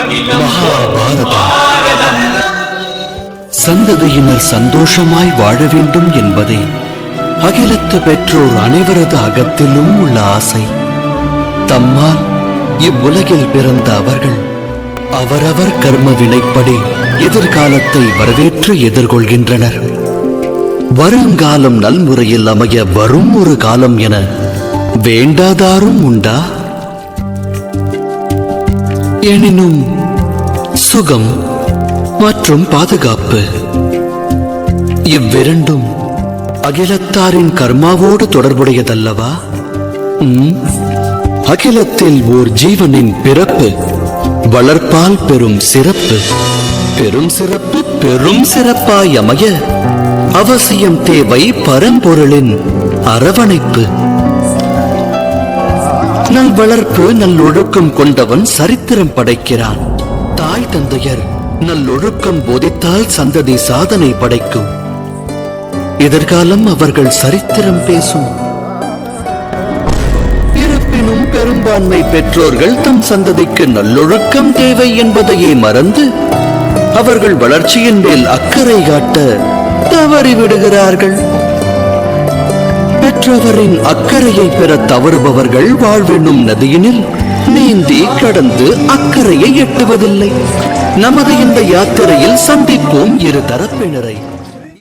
மகாபாரதம். சந்ததியினர் சந்தோஷமாய் வாழ வேண்டும் என்பதே அகிலத்து பெற்றோர் அனைவரது அகத்திலும் உள்ள ஆசை. தம்மால் இவ்வுலகில் பிறந்த அவர்கள் அவரவர் கர்ம வினைப்படி எதிர்காலத்தை வரவேற்று எதிர்கொள்கின்றனர். வருங்காலம் நல்முறையில் அமைய வரும் ஒரு காலம் என வேண்டாதாரும் உண்டா? எனினும் சுகம் மற்றும் பாதுகாப்பு இவ்விரண்டும் அகிலத்தாரின் கர்மாவோடு தொடர்புடையதல்லவா? அகிலத்தில் ஓர் ஜீவனின் பிறப்பு வளர்ப்பால் பெரும் சிறப்பு, பெரும் சிறப்பு பெரும் சிறப்பாய் அமைய அவசியம் தேவை பரம்பொருளின் அரவணைப்பு. நல் வளர்ப்பு நல்லொழுக்கம் கொண்டவன் சரித்திரம் படைக்கிறான். தாய் தந்தையர் நல்லொழுக்கம் போதித்தால் சந்ததி சாதனை படைக்கும். எதிர்காலம் அவர்கள் சரித்திரம் பேசும். இருப்பினும் பெரும்பான்மை பெற்றோர்கள் தம் சந்ததிக்கு நல்லொழுக்கம் தேவை என்பதையே மறந்து அவர்கள் வளர்ச்சியின் மேல் அக்கறை காட்ட தவறிவிடுகிறார்கள். பெற்றவரின் அக்கறையை பெற தவறுபவர்கள் வாழ்வென்னும் நதியினில் நீந்தி கடந்து அக்கறையை எட்டுவதில்லை. நமது இந்த யாத்திரையில் சந்திப்போம் இரு தரப்பினரை.